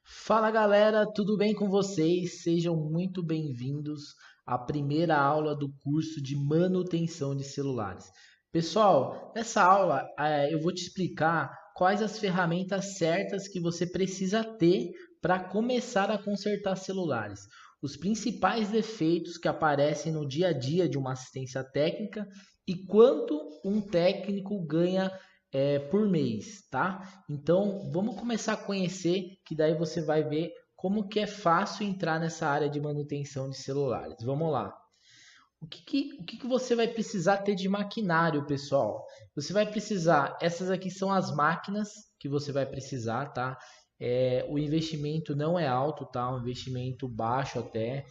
Fala galera, tudo bem com vocês? Sejam muito bem-vindos à primeira aula do curso de manutenção de celulares. Pessoal, nessa aula eu vou te explicar quais as ferramentas certas que você precisa ter para começar a consertar celulares. Os principais defeitos que aparecem no dia a dia de uma assistência técnica e quanto um técnico ganha por mês, tá? Então, vamos começar a conhecer, que daí você vai ver como que é fácil entrar nessa área de manutenção de celulares. Vamos lá. O que você vai precisar ter de maquinário, pessoal? Você vai precisar, essas aqui são as máquinas que você vai precisar, tá? O investimento não é alto, tá? Um investimento baixo até.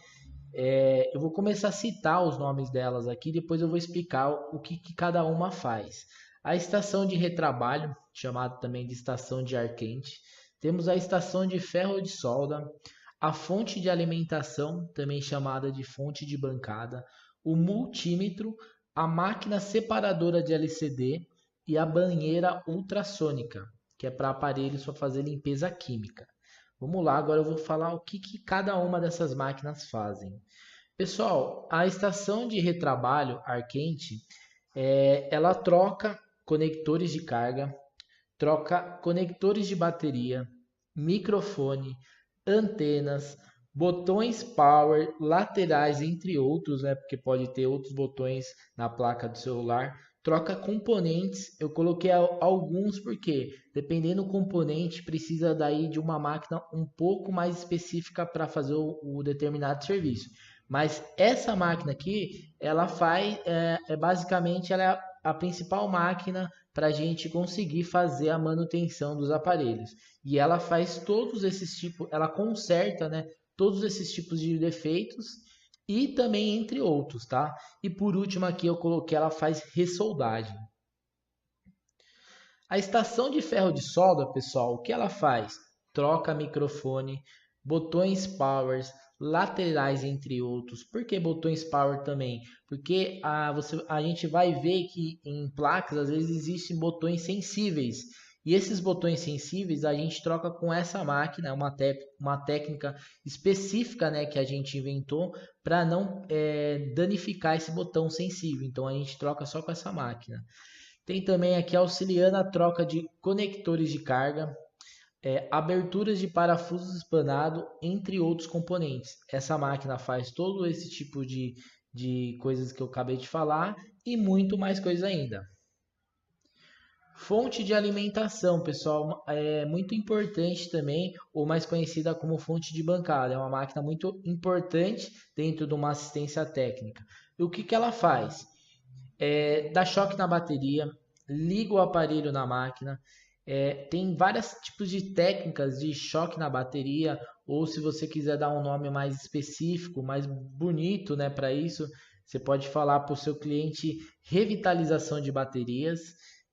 Eu vou começar a citar os nomes delas aqui, depois eu vou explicar o que cada uma faz. A estação de retrabalho, chamada também de estação de ar quente. Temos a estação de ferro de solda, a fonte de alimentação, também chamada de fonte de bancada, o multímetro, a máquina separadora de LCD e a banheira ultrassônica, que é para aparelhos para fazer limpeza química. Vamos lá, agora eu vou falar o que cada uma dessas máquinas fazem. Pessoal, a estação de retrabalho ar quente, ela troca conectores de carga, troca conectores de bateria, microfone, antenas, botões power, laterais, entre outros, né? Porque pode ter outros botões na placa do celular. Troca componentes, eu coloquei alguns porque, dependendo do componente, precisa daí de uma máquina um pouco mais específica para fazer o determinado serviço. Mas essa máquina aqui, ela faz, basicamente, ela é a principal máquina para a gente conseguir fazer a manutenção dos aparelhos. E ela faz todos esses tipos, ela conserta, né, todos esses tipos de defeitos e também entre outros, tá? E por último aqui eu coloquei, ela faz ressoldagem. A estação de ferro de solda, pessoal, o que ela faz? Troca microfone, botões powers, laterais, entre outros. Por que botões power também? Porque a gente vai ver que em placas às vezes existem botões sensíveis. E esses botões sensíveis a gente troca com essa máquina, uma técnica específica, né, que a gente inventou para não danificar esse botão sensível. Então a gente troca só com essa máquina. Tem também aqui auxiliando a troca de conectores de carga, aberturas de parafusos espanado, entre outros componentes. Essa máquina faz todo esse tipo de coisas que eu acabei de falar e muito mais coisa ainda. Fonte de alimentação, pessoal, é muito importante também, ou mais conhecida como fonte de bancada. É uma máquina muito importante dentro de uma assistência técnica. E o que ela faz? Dá choque na bateria, liga o aparelho na máquina. Tem vários tipos de técnicas de choque na bateria, ou se você quiser dar um nome mais específico, mais bonito, né, para isso, você pode falar para o seu cliente revitalização de baterias.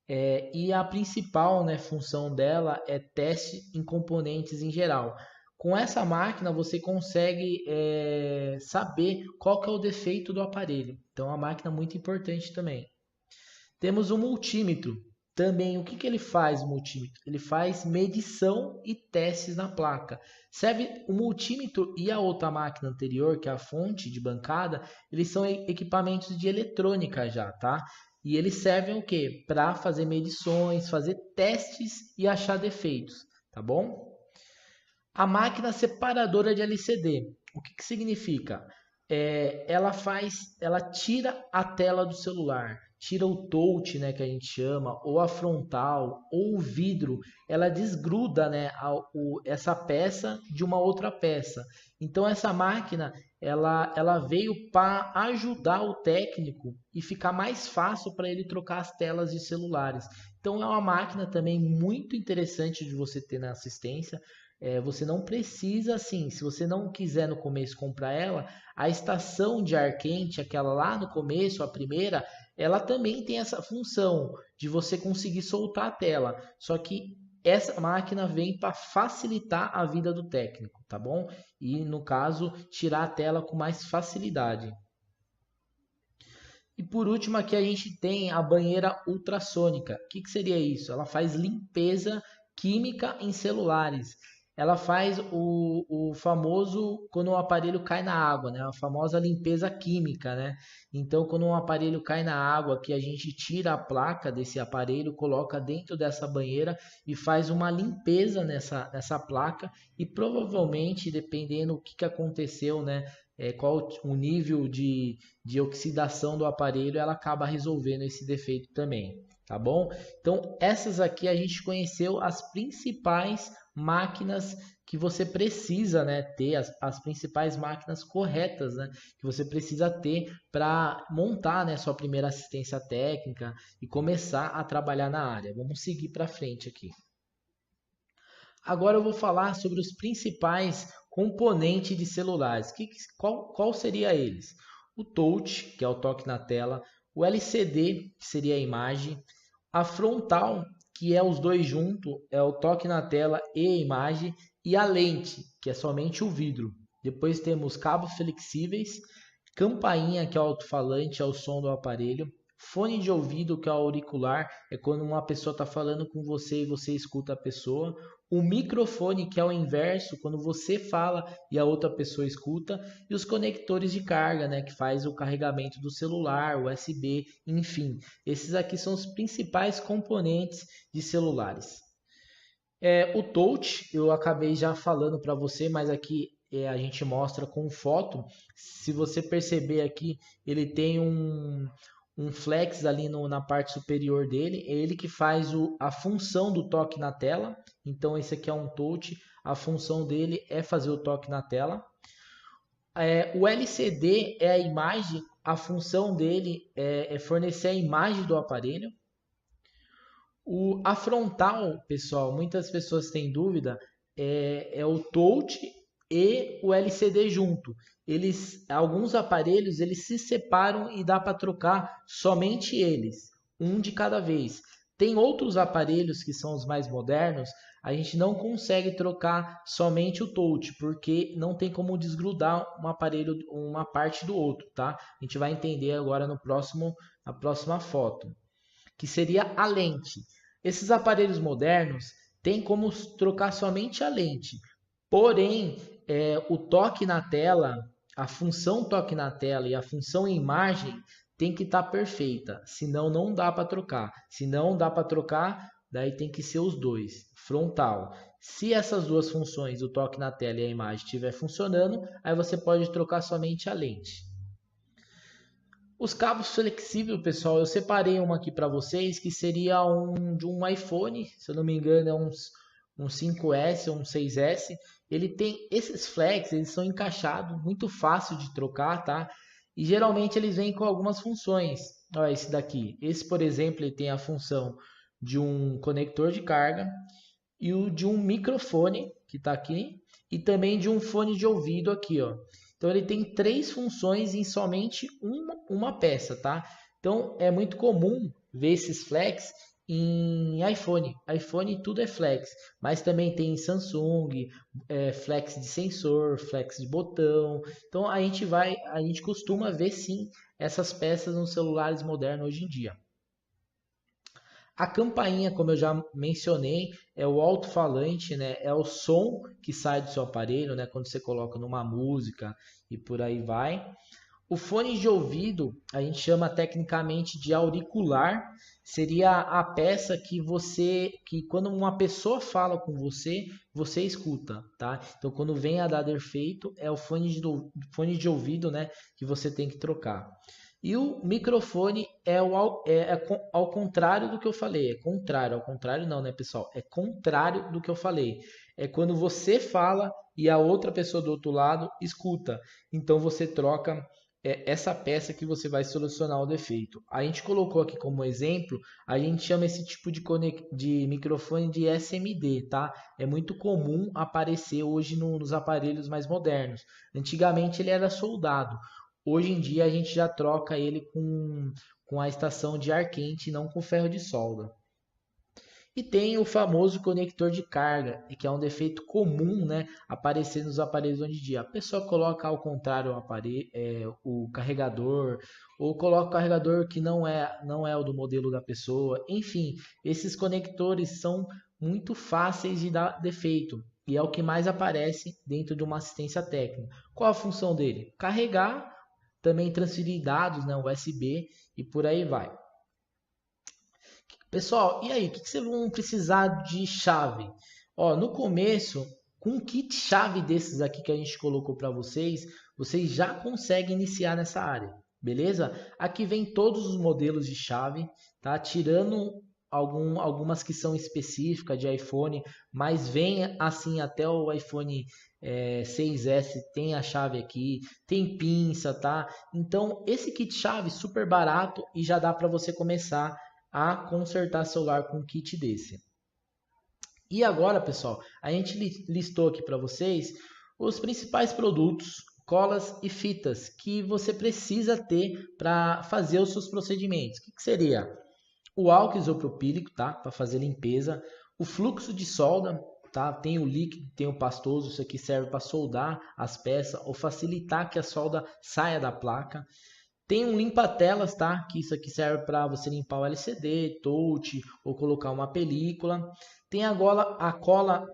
E a principal, né, função dela é teste em componentes em geral. Com essa máquina você consegue saber qual que é o defeito do aparelho. Então é uma máquina muito importante também. Temos o multímetro. Também o que ele faz, o multímetro? Ele faz medição e testes na placa. Serve o multímetro e a outra máquina anterior, que é a fonte de bancada, eles são equipamentos de eletrônica já, tá? E eles servem o quê? Para fazer medições, fazer testes e achar defeitos, tá bom? A máquina separadora de LCD, o que significa? Ela tira a tela do celular, tira o touch, né, que a gente chama, ou a frontal, ou o vidro, ela desgruda, né, essa peça de uma outra peça. Então essa máquina, ela veio para ajudar o técnico e ficar mais fácil para ele trocar as telas de celulares. Então é uma máquina também muito interessante de você ter na assistência. Você não precisa, assim, se você não quiser no começo comprar ela, a estação de ar quente, aquela lá no começo, a primeira, ela também tem essa função de você conseguir soltar a tela. Só que essa máquina vem para facilitar a vida do técnico, tá bom? E no caso, tirar a tela com mais facilidade. E por último, aqui a gente tem a banheira ultrassônica. O que seria isso? Ela faz limpeza química em celulares. ela faz o famoso quando o aparelho cai na água, né? A famosa limpeza química, né? Então, quando um aparelho cai na água, que a gente tira a placa desse aparelho, coloca dentro dessa banheira e faz uma limpeza nessa placa e provavelmente, dependendo do que aconteceu, né? Qual o nível de oxidação do aparelho, ela acaba resolvendo esse defeito também, tá bom? Então, essas aqui a gente conheceu as principais máquinas que você precisa, né, ter, as principais máquinas corretas, né, que você precisa ter para montar, né, sua primeira assistência técnica e começar a trabalhar na área. Vamos seguir para frente aqui. Agora eu vou falar sobre os principais componentes de celulares. Qual seria eles? O touch, que é o toque na tela, o LCD, que seria a imagem, a frontal, que é os dois juntos, é o toque na tela e a imagem, e a lente, que é somente o vidro. Depois temos cabos flexíveis, campainha, que é o alto-falante, é o som do aparelho, fone de ouvido, que é o auricular, é quando uma pessoa está falando com você e você escuta a pessoa. O microfone, que é o inverso, quando você fala e a outra pessoa escuta. E os conectores de carga, né, que faz o carregamento do celular, USB, enfim. Esses aqui são os principais componentes de celulares. O touch, eu acabei já falando para você, mas aqui a gente mostra com foto. Se você perceber aqui, ele tem um flex ali na parte superior dele, é ele que faz a função do toque na tela. Então esse aqui é um touch, a função dele é fazer o toque na tela. O LCD é a imagem, a função dele é fornecer a imagem do aparelho. A frontal, pessoal, muitas pessoas têm dúvida, é o touch e o LCD junto. Alguns aparelhos eles se separam e dá para trocar somente eles, um de cada vez. Tem outros aparelhos que são os mais modernos, a gente não consegue trocar somente o touch, porque não tem como desgrudar um aparelho, uma parte do outro, tá? A gente vai entender agora na próxima foto, que seria a lente. Esses aparelhos modernos têm como trocar somente a lente, porém o toque na tela, a função toque na tela e a função imagem tem que estar perfeita, senão não dá para trocar. Se não dá para trocar, daí tem que ser os dois, frontal. Se essas duas funções, o toque na tela e a imagem, estiver funcionando, aí você pode trocar somente a lente. Os cabos flexíveis, pessoal, eu separei uma aqui para vocês, que seria de um iPhone, se eu não me engano é um 5S ou um 6S. Ele tem esses flex, eles são encaixados, muito fácil de trocar, tá? E geralmente eles vêm com algumas funções. Olha esse daqui. Esse, por exemplo, ele tem a função de um conector de carga e o de um microfone, que está aqui, e também de um fone de ouvido aqui, ó. Então ele tem 3 funções em somente uma peça, tá? Então é muito comum ver esses flex em iPhone. iPhone tudo é flex, mas também tem em Samsung, flex de sensor, flex de botão. Então a gente costuma ver sim essas peças nos celulares modernos hoje em dia. A campainha, como eu já mencionei, é o alto-falante, né? É o som que sai do seu aparelho, né? Quando você coloca numa música e por aí vai. O fone de ouvido, a gente chama tecnicamente de auricular, seria a peça que quando uma pessoa fala com você, você escuta, tá? Então, quando vem a dar defeito, é o fone de ouvido, né? Que você tem que trocar. E o microfone é ao contrário do que eu falei. Ao contrário não, né, pessoal? É contrário do que eu falei. É quando você fala e a outra pessoa do outro lado escuta. Então você troca essa peça que você vai solucionar o defeito. A gente colocou aqui como exemplo, a gente chama esse tipo de microfone de SMD, tá? É muito comum aparecer hoje nos aparelhos mais modernos. Antigamente ele era soldado. Hoje em dia a gente já troca ele com a estação de ar quente, não com ferro de solda. E tem o famoso conector de carga, que é um defeito comum, né, aparecer nos aparelhos hoje em dia. A pessoa coloca ao contrário o carregador, ou coloca o carregador que não é o do modelo da pessoa. Enfim, esses conectores são muito fáceis de dar defeito. e é o que mais aparece dentro de uma assistência técnica. Qual a função dele? Carregar, também transferir dados, né, USB e por aí vai. Pessoal, e aí, o que vocês vão precisar de chave? Ó, no começo, com um kit chave desses aqui que a gente colocou para vocês, vocês já conseguem iniciar nessa área, beleza? Aqui vem todos os modelos de chave, tá? Tirando algumas que são específicas de iPhone, mas vem assim até o iPhone 6S tem a chave aqui, tem pinça, tá? Então, esse kit chave super barato e já dá para você começar a consertar celular com um kit desse. E agora, pessoal, a gente listou aqui para vocês os principais produtos, colas e fitas que você precisa ter para fazer os seus procedimentos. O que seria? O álcool isopropílico, tá? Para fazer limpeza. O fluxo de solda, tá? Tem o líquido, tem o pastoso. Isso aqui serve para soldar as peças ou facilitar que a solda saia da placa. Tem um limpa-telas, tá? Que isso aqui serve para você limpar o LCD, touch ou colocar uma película. Tem a cola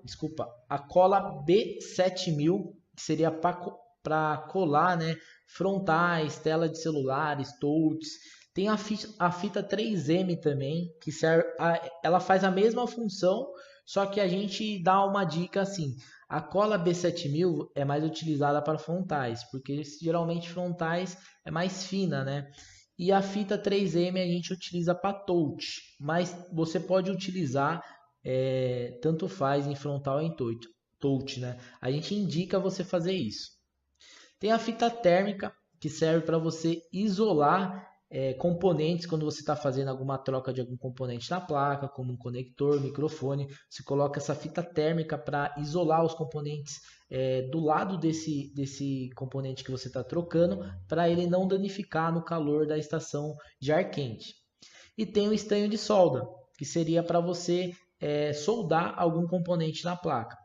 B7000, que seria para colar, né, frontais, tela de celulares, touches. Tem a fita 3M também, que serve, ela faz a mesma função, só que a gente dá uma dica assim. A cola B7000 é mais utilizada para frontais, porque geralmente frontais é mais fina, né? E a fita 3M a gente utiliza para touch, mas você pode utilizar tanto faz em frontal ou em touch, né? A gente indica você fazer isso. Tem a fita térmica, que serve para você isolar componentes quando você está fazendo alguma troca de algum componente na placa, como um conector, microfone. Você coloca essa fita térmica para isolar os componentes do lado desse componente que você está trocando, para ele não danificar no calor da estação de ar quente. E tem o estanho de solda, que seria para você soldar algum componente na placa.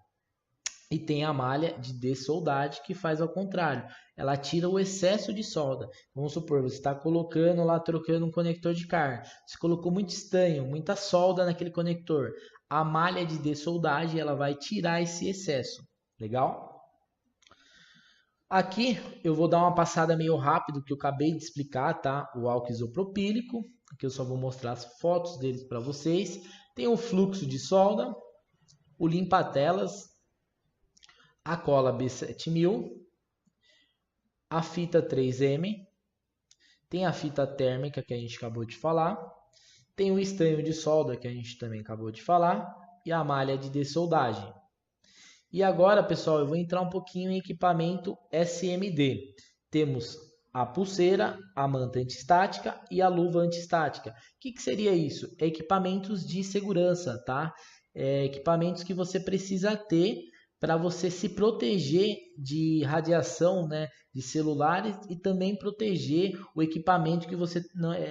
E tem a malha de dessoldade, que faz ao contrário. Ela tira o excesso de solda. Vamos supor, você está colocando lá, trocando um conector de carga. Você colocou muito estanho, muita solda naquele conector. A malha de dessoldagem, ela vai tirar esse excesso. Legal? Aqui eu vou dar uma passada meio rápido, que eu acabei de explicar, tá? O álcool isopropílico. Aqui eu só vou mostrar as fotos deles para vocês. Tem o fluxo de solda, o limpa-telas, a cola B7000, a fita 3M, tem a fita térmica que a gente acabou de falar, tem o estanho de solda que a gente também acabou de falar e a malha de dessoldagem. E agora, pessoal, eu vou entrar um pouquinho em equipamento SMD. Temos a pulseira, a manta antistática e a luva antistática. O que seria isso? Equipamentos de segurança, tá? Equipamentos que você precisa ter para você se proteger de radiação, né, de celulares e também proteger o equipamento que você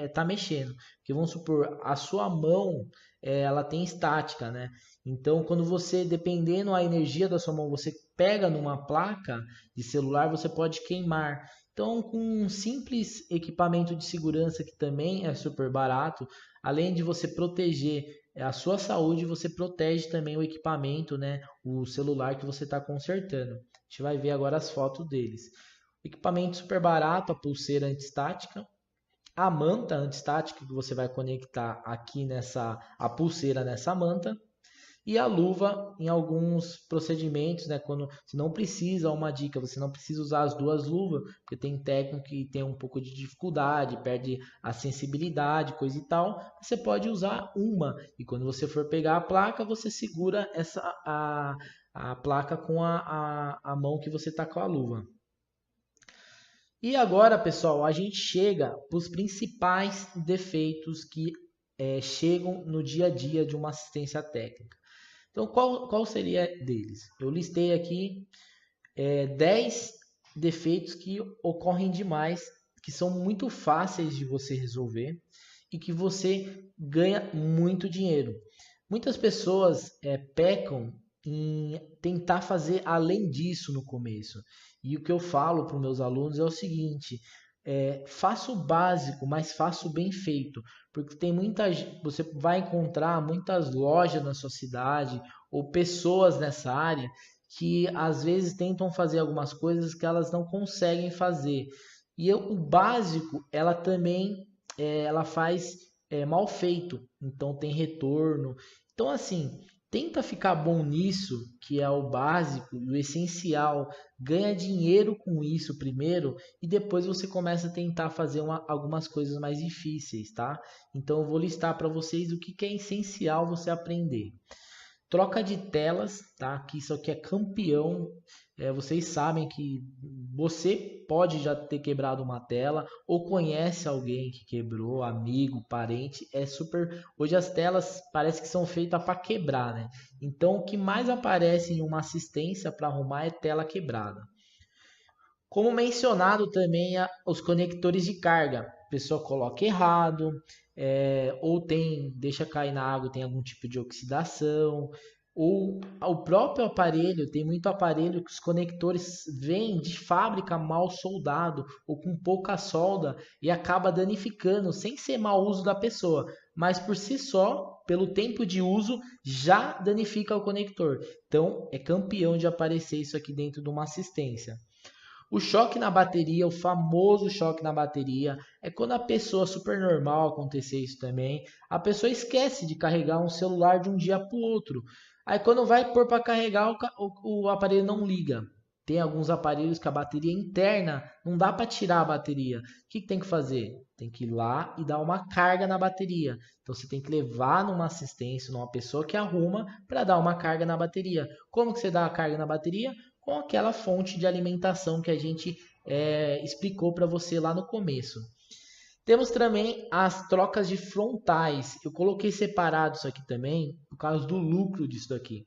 está mexendo. Porque vamos supor, a sua mão ela tem estática, né? Então, quando você, dependendo da energia da sua mão, você pega numa placa de celular, você pode queimar. Então, com um simples equipamento de segurança que também é super barato, além de você proteger a sua saúde, você protege também o equipamento, né? O celular que você está consertando. A gente vai ver agora as fotos deles. O equipamento super barato, a pulseira antistática, a manta antistática que você vai conectar aqui a pulseira nessa manta. E a luva em alguns procedimentos, né? Quando você não precisa, uma dica, você não precisa usar as duas luvas, porque tem técnico que tem um pouco de dificuldade, perde a sensibilidade, coisa e tal. Você pode usar uma, e quando você for pegar a placa, você segura a placa com a mão que você está com a luva. E agora, pessoal, a gente chega para os principais defeitos que chegam no dia a dia de uma assistência técnica. Então, qual seria deles? Eu listei aqui 10 defeitos que ocorrem demais, que são muito fáceis de você resolver e que você ganha muito dinheiro. Muitas pessoas pecam em tentar fazer além disso no começo. E o que eu falo para os meus alunos é o seguinte: faça o básico, mas faça o bem feito, porque tem você vai encontrar muitas lojas na sua cidade ou pessoas nessa área que às vezes tentam fazer algumas coisas que elas não conseguem fazer. E o básico, ela também ela faz mal feito, então tem retorno. Então assim, tenta ficar bom nisso, que é o básico, o essencial. Ganha dinheiro com isso primeiro e depois você começa a tentar fazer algumas coisas mais difíceis, tá? Então eu vou listar para vocês o que é essencial você aprender. Troca de telas, tá? Que isso aqui é campeão. Vocês sabem que você pode já ter quebrado uma tela ou conhece alguém que quebrou, amigo, parente. É super. Hoje as telas parece que são feitas para quebrar, né? Então o que mais aparece em uma assistência para arrumar é tela quebrada. Como mencionado também os conectores de carga, a pessoa coloca errado, ou deixa cair na água, tem algum tipo de oxidação, ou o próprio aparelho, tem muito aparelho que os conectores vêm de fábrica mal soldado ou com pouca solda e acaba danificando, sem ser mau uso da pessoa, mas por si só, pelo tempo de uso, já danifica o conector. Então é campeão de aparecer isso aqui dentro de uma assistência. O choque na bateria, o famoso choque na bateria, é quando a pessoa, super normal acontecer isso também, a pessoa esquece de carregar um celular de um dia para o outro. Aí quando vai pôr para carregar, o aparelho não liga. Tem alguns aparelhos que a bateria interna não dá para tirar a bateria. O que tem que fazer? Tem que ir lá e dar uma carga na bateria. Então você tem que levar numa assistência, numa pessoa que arruma para dar uma carga na bateria. Como que você dá a carga na bateria? Com aquela fonte de alimentação que a gente explicou para você lá no começo. Temos também as trocas de frontais. Eu coloquei separado isso aqui também por causa do lucro disso daqui.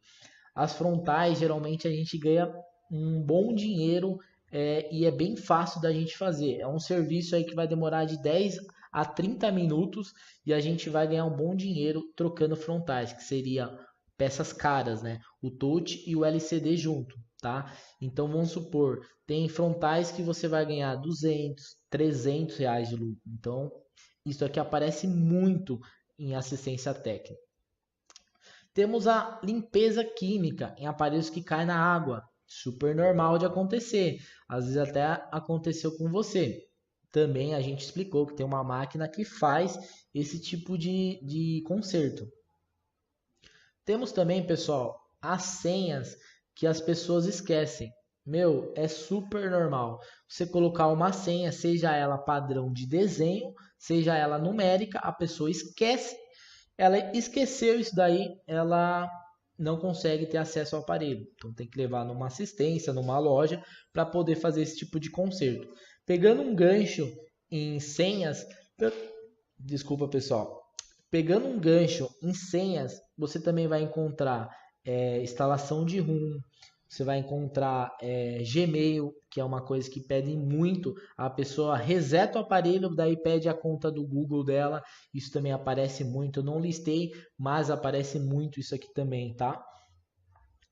As frontais, geralmente a gente ganha um bom dinheiro e é bem fácil da gente fazer. É um serviço aí que vai demorar de 10 a 30 minutos e a gente vai ganhar um bom dinheiro trocando frontais, que seria peças caras, né? O touch e o LCD junto. Tá? Então vamos supor, tem frontais que você vai ganhar 200, 300 reais de lucro. Então isso aqui aparece muito em assistência técnica. Temos a limpeza química em aparelhos que caem na água. Super normal de acontecer. Às vezes até aconteceu com você. Também a gente explicou que tem uma máquina que faz esse tipo de conserto. Temos também, pessoal, as senhas que as pessoas esquecem. Meu, é super normal você colocar uma senha, seja ela padrão de desenho, seja ela numérica, a pessoa esquece, ela esqueceu isso daí, ela não consegue ter acesso ao aparelho. Então tem que levar numa assistência, numa loja, para poder fazer esse tipo de conserto. Pegando um gancho em senhas, desculpa pessoal, pegando um gancho em senhas, você também vai encontrar instalação de ROM, você vai encontrar Gmail, que é uma coisa que pedem muito. A pessoa reseta o aparelho, daí pede a conta do Google dela. Isso também aparece muito. Eu não listei, mas aparece muito isso aqui também, tá?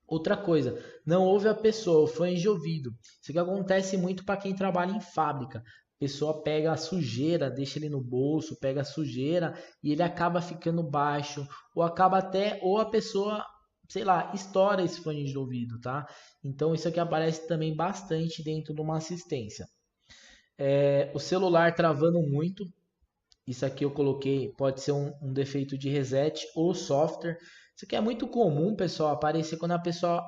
Outra coisa, não ouve a pessoa, o fone de ouvido. Isso aqui acontece muito para quem trabalha em fábrica. A pessoa pega a sujeira, deixa ele no bolso, pega a sujeira e ele acaba ficando baixo, ou a pessoa, sei lá, estoura esse fone de ouvido, tá? Então isso aqui aparece também bastante dentro de uma assistência. O celular travando muito, isso aqui eu coloquei, pode ser um defeito de reset ou software. Isso aqui é muito comum, pessoal, aparecer quando a pessoa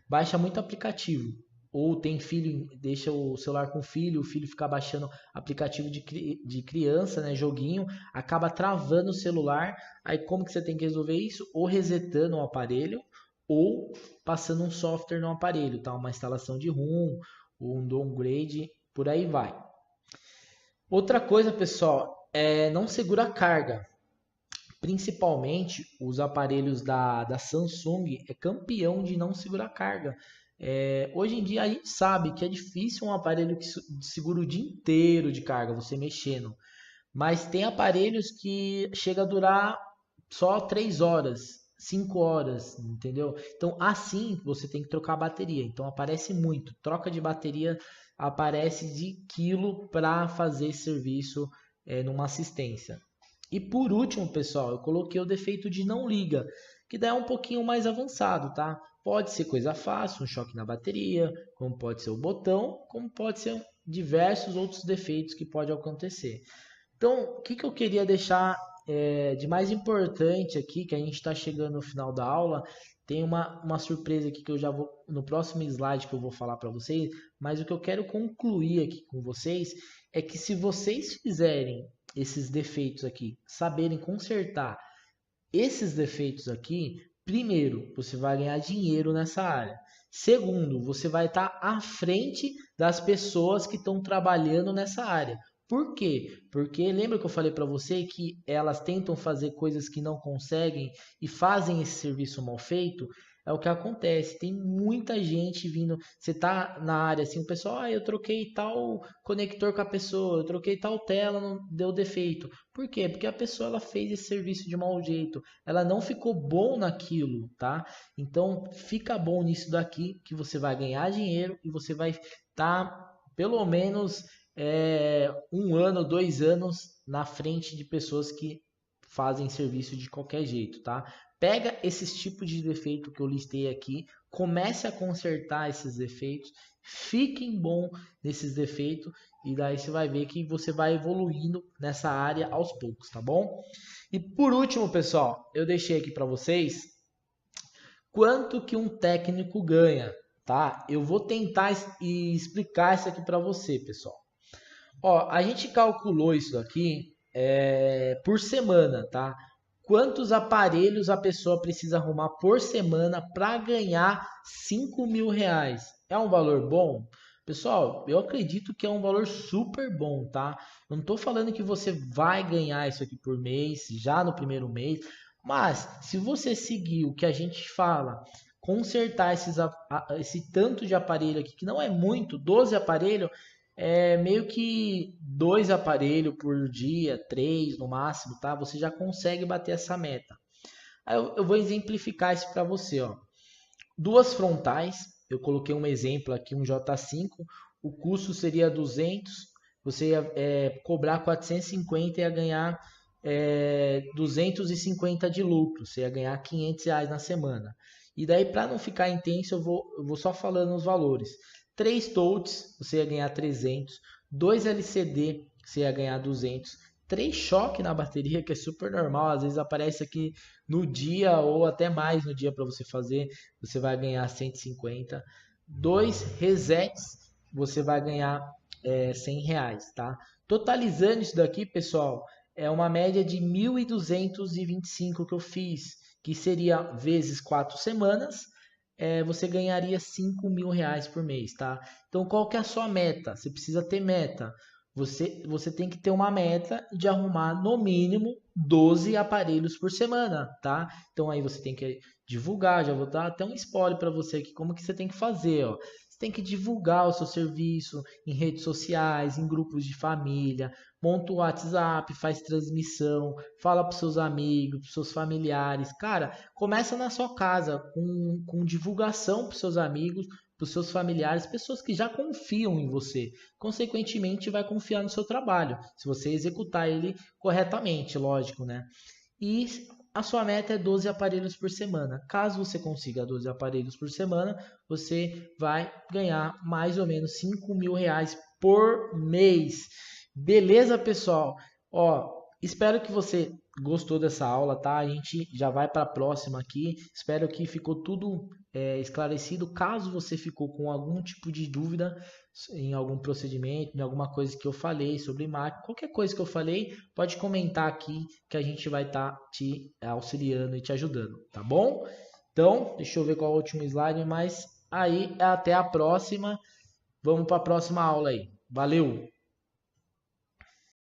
baixa muito aplicativo. Ou tem filho, deixa o celular com o filho fica baixando aplicativo de criança, né, joguinho, acaba travando o celular. Aí como que você tem que resolver isso? Ou resetando o aparelho, ou passando um software no aparelho, tá? Uma instalação de ROM, ou um downgrade, por aí vai. Outra coisa, pessoal, não segura a carga. Principalmente os aparelhos da Samsung é campeão de não segurar carga. Hoje em dia a gente sabe que é difícil um aparelho que segura o dia inteiro de carga, você mexendo. Mas tem aparelhos que chega a durar só 3 horas, 5 horas, entendeu? Então assim você tem que trocar a bateria. Então aparece muito. Troca de bateria aparece de quilo para fazer serviço numa assistência. E por último, pessoal, eu coloquei o defeito de não liga, que daí é um pouquinho mais avançado, tá? Pode ser coisa fácil, um choque na bateria, como pode ser o botão, como pode ser diversos outros defeitos que pode acontecer. Então, o que eu queria deixar de mais importante aqui, que a gente está chegando no final da aula, tem uma surpresa aqui que eu já vou, no próximo slide que eu vou falar para vocês, mas o que eu quero concluir aqui com vocês é que se vocês fizerem esses defeitos aqui, saberem consertar esses defeitos aqui, primeiro, você vai ganhar dinheiro nessa área. Segundo, você vai estar à frente das pessoas que estão trabalhando nessa área. Por quê? Porque lembra que eu falei para você que elas tentam fazer coisas que não conseguem e fazem esse serviço mal feito? É o que acontece. Tem muita gente vindo. Você tá na área assim, o pessoal, eu troquei tal conector com a pessoa, eu troquei tal tela, não deu defeito. Por quê? Porque a pessoa ela fez esse serviço de mau jeito. Ela não ficou bom naquilo, tá? Então, fica bom nisso daqui que você vai ganhar dinheiro e você vai estar pelo menos 1 ano, 2 anos na frente de pessoas que fazem serviço de qualquer jeito, tá? Pega esses tipos de defeito que eu listei aqui, comece a consertar esses defeitos, fiquem bom nesses defeitos e daí você vai ver que você vai evoluindo nessa área aos poucos, tá bom? E por último, pessoal, eu deixei aqui para vocês quanto que um técnico ganha, tá? Eu vou tentar explicar isso aqui para você, pessoal. Ó, a gente calculou isso aqui por semana, tá? Quantos aparelhos a pessoa precisa arrumar por semana para ganhar 5 mil reais? É um valor bom? Pessoal, eu acredito que é um valor super bom, tá? Eu não estou falando que você vai ganhar isso aqui por mês, já no primeiro mês, mas se você seguir o que a gente fala, consertar esse tanto de aparelho aqui, que não é muito, 12 aparelhos, meio que 2 aparelhos por dia, 3 no máximo, tá? Você já consegue bater essa meta. Aí eu vou exemplificar isso para você, ó. 2 frontais, eu coloquei um exemplo aqui, um J5, o custo seria 200, você ia cobrar 450 e ia ganhar 250 de lucro, você ia ganhar 500 reais na semana. E daí, para não ficar intenso, eu vou só falando os valores. 3 touches, você ia ganhar 300. 2 LCD, você ia ganhar 200. 3 choque na bateria, que é super normal. Às vezes aparece aqui no dia ou até mais no dia para você fazer. Você vai ganhar 150. 2 resets, você vai ganhar 100 reais, tá? Totalizando isso daqui, pessoal, é uma média de 1.225 que eu fiz, que seria vezes 4 semanas. Você ganharia 5 mil reais por mês, tá? Então, qual que é a sua meta? Você precisa ter meta. Você tem que ter uma meta de arrumar no mínimo 12 aparelhos por semana, tá? Então, aí você tem que divulgar. Já vou dar até um spoiler para você aqui, como que você tem que fazer, ó. Você tem que divulgar o seu serviço em redes sociais, em grupos de família, monta o WhatsApp, faz transmissão, fala para os seus amigos, para os seus familiares. Cara, começa na sua casa com divulgação para os seus amigos, para os seus familiares, pessoas que já confiam em você. Consequentemente, vai confiar no seu trabalho, se você executar ele corretamente, lógico, né? E a sua meta é 12 aparelhos por semana. Caso você consiga 12 aparelhos por semana, você vai ganhar mais ou menos 5 mil reais por mês. Beleza, pessoal? Ó, espero que você gostou dessa aula, tá? A gente já vai para a próxima aqui. Espero que ficou tudo esclarecido. Caso você ficou com algum tipo de dúvida em algum procedimento, em alguma coisa que eu falei sobre máquina, qualquer coisa que eu falei, pode comentar aqui que a gente vai estar te auxiliando e te ajudando, tá bom? Então, deixa eu ver qual é o último slide, mas aí até a próxima. Vamos para a próxima aula aí. Valeu!